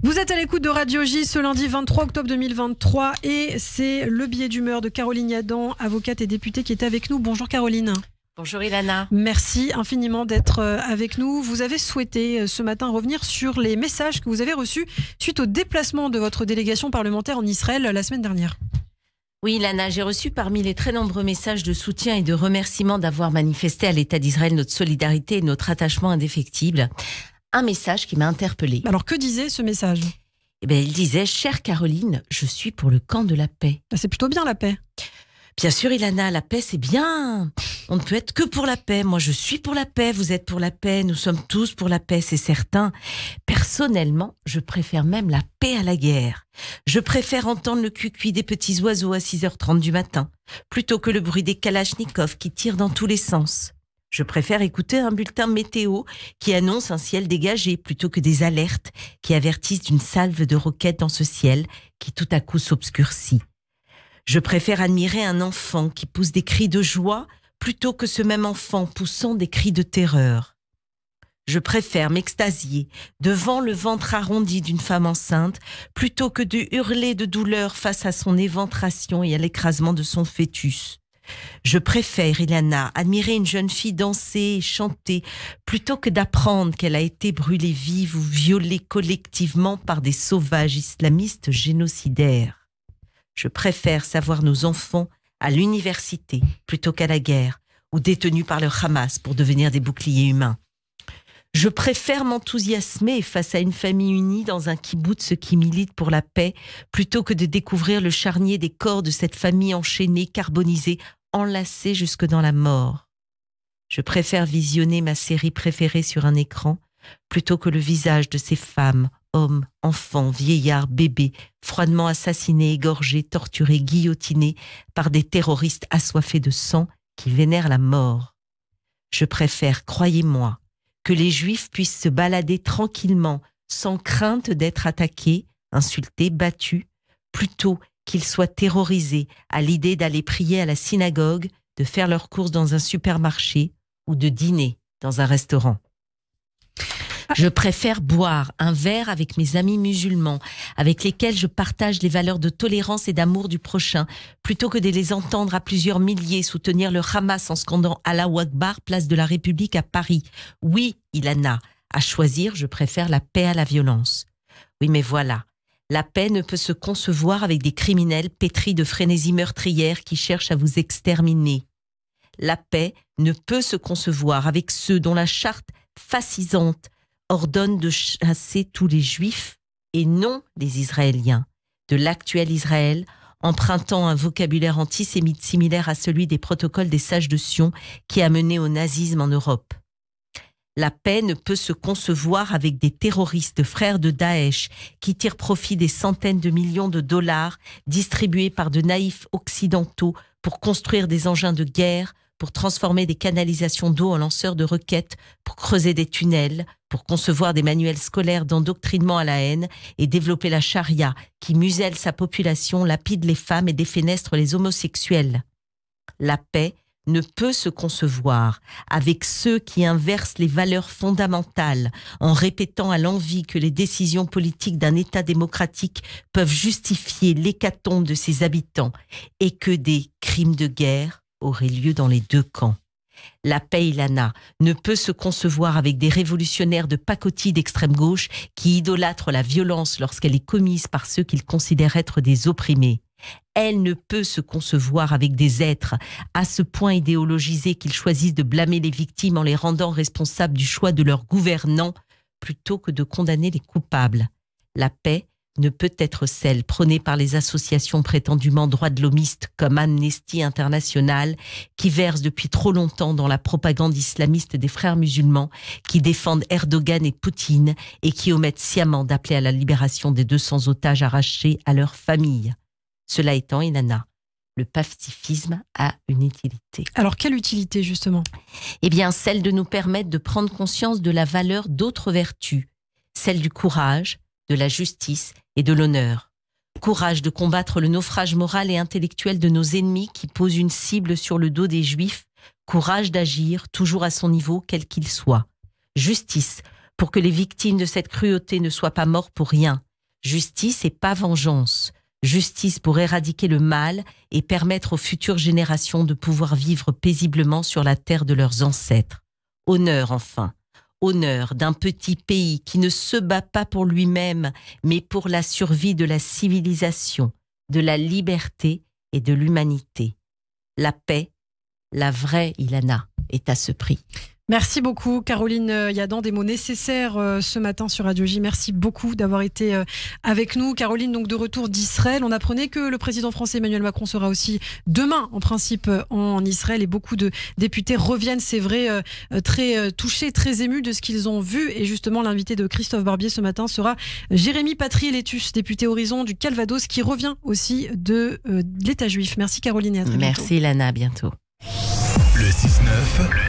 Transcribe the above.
Vous êtes à l'écoute de Radio J ce lundi 23 octobre 2023 et c'est le billet d'humeur de Caroline Yadan, avocate et députée qui est avec nous. Bonjour Caroline. Bonjour Ilana. Merci infiniment d'être avec nous. Vous avez souhaité ce matin revenir sur les messages que vous avez reçus suite au déplacement de votre délégation parlementaire en Israël la semaine dernière. Oui Ilana, j'ai reçu parmi les très nombreux messages de soutien et de remerciements d'avoir manifesté à l'État d'Israël notre solidarité et notre attachement indéfectible. Un message qui m'a interpellée. Alors que disait ce message ? Il disait « Chère Caroline, je suis pour le camp de la paix ». C'est plutôt bien la paix. Bien sûr Ilana, la paix c'est bien. On ne peut être que pour la paix. Moi je suis pour la paix, vous êtes pour la paix, nous sommes tous pour la paix, c'est certain. Personnellement, je préfère même la paix à la guerre. Je préfère entendre le cuicui des petits oiseaux à 6h30 du matin, plutôt que le bruit des kalachnikovs qui tirent dans tous les sens. Je préfère écouter un bulletin météo qui annonce un ciel dégagé plutôt que des alertes qui avertissent d'une salve de roquettes dans ce ciel qui tout à coup s'obscurcit. Je préfère admirer un enfant qui pousse des cris de joie plutôt que ce même enfant poussant des cris de terreur. Je préfère m'extasier devant le ventre arrondi d'une femme enceinte plutôt que de hurler de douleur face à son éventration et à l'écrasement de son fœtus. Je préfère, Ilana, admirer une jeune fille danser et chanter plutôt que d'apprendre qu'elle a été brûlée vive ou violée collectivement par des sauvages islamistes génocidaires. Je préfère savoir nos enfants à l'université plutôt qu'à la guerre ou détenus par le Hamas pour devenir des boucliers humains. Je préfère m'enthousiasmer face à une famille unie dans un kibboutz qui milite pour la paix plutôt que de découvrir le charnier des corps de cette famille enchaînée, carbonisée, enlacée jusque dans la mort. Je préfère visionner ma série préférée sur un écran plutôt que le visage de ces femmes, hommes, enfants, vieillards, bébés, froidement assassinés, égorgés, torturés, guillotinés par des terroristes assoiffés de sang qui vénèrent la mort. Je préfère, croyez-moi, que les Juifs puissent se balader tranquillement, sans crainte d'être attaqués, insultés, battus, plutôt qu'ils soient terrorisés à l'idée d'aller prier à la synagogue, de faire leurs courses dans un supermarché ou de dîner dans un restaurant. Je préfère boire un verre avec mes amis musulmans, avec lesquels je partage les valeurs de tolérance et d'amour du prochain, plutôt que de les entendre à plusieurs milliers soutenir le Hamas en scandant Allahu Akbar, place de la République à Paris. Oui, Ilana, à choisir, je préfère la paix à la violence. Oui, mais voilà, la paix ne peut se concevoir avec des criminels pétris de frénésie meurtrière qui cherchent à vous exterminer. La paix ne peut se concevoir avec ceux dont la charte fascisante ordonne de chasser tous les Juifs et non les Israéliens, de l'actuel Israël, empruntant un vocabulaire antisémite similaire à celui des protocoles des sages de Sion qui a mené au nazisme en Europe. La paix ne peut se concevoir avec des terroristes frères de Daesh qui tirent profit des centaines de millions de dollars distribués par de naïfs occidentaux pour construire des engins de guerre, pour transformer des canalisations d'eau en lanceurs de roquettes, pour creuser des tunnels, pour concevoir des manuels scolaires d'endoctrinement à la haine et développer la charia qui muselle sa population, lapide les femmes et défenestre les homosexuels. La paix ne peut se concevoir avec ceux qui inversent les valeurs fondamentales en répétant à l'envi que les décisions politiques d'un État démocratique peuvent justifier l'hécatombe de ses habitants et que des crimes de guerre aurait lieu dans les deux camps. La paix, Ilana, ne peut se concevoir avec des révolutionnaires de pacotille d'extrême gauche qui idolâtrent la violence lorsqu'elle est commise par ceux qu'ils considèrent être des opprimés. Elle ne peut se concevoir avec des êtres à ce point idéologisés qu'ils choisissent de blâmer les victimes en les rendant responsables du choix de leurs gouvernants plutôt que de condamner les coupables. La paix ne peut être celle prônée par les associations prétendument droits de l'homiste comme Amnesty International, qui versent depuis trop longtemps dans la propagande islamiste des frères musulmans, qui défendent Erdogan et Poutine et qui omettent sciemment d'appeler à la libération des 200 otages arrachés à leurs familles. Cela étant, Ilana, le pacifisme a une utilité. Alors, quelle utilité, justement ? Eh bien, celle de nous permettre de prendre conscience de la valeur d'autres vertus, celle du courage, de la justice et de l'honneur. Courage de combattre le naufrage moral et intellectuel de nos ennemis qui posent une cible sur le dos des Juifs. Courage d'agir, toujours à son niveau, quel qu'il soit. Justice, pour que les victimes de cette cruauté ne soient pas mortes pour rien. Justice et pas vengeance. Justice pour éradiquer le mal et permettre aux futures générations de pouvoir vivre paisiblement sur la terre de leurs ancêtres. Honneur enfin. Honneur d'un petit pays qui ne se bat pas pour lui-même, mais pour la survie de la civilisation, de la liberté et de l'humanité. La paix, la vraie Ilana, est à ce prix. Merci beaucoup Caroline Yadan, des mots nécessaires ce matin sur Radio J. Merci beaucoup d'avoir été avec nous. Caroline, donc de retour d'Israël, on apprenait que le président français Emmanuel Macron sera aussi demain en principe en Israël et beaucoup de députés reviennent, c'est vrai, très touchés, très émus de ce qu'ils ont vu. Et justement l'invité de Christophe Barbier ce matin sera Jérémy Patry-Létus, député Horizon du Calvados, qui revient aussi de l'État juif. Merci Caroline et à très bientôt. Merci Ilana, à bientôt. Le 6-9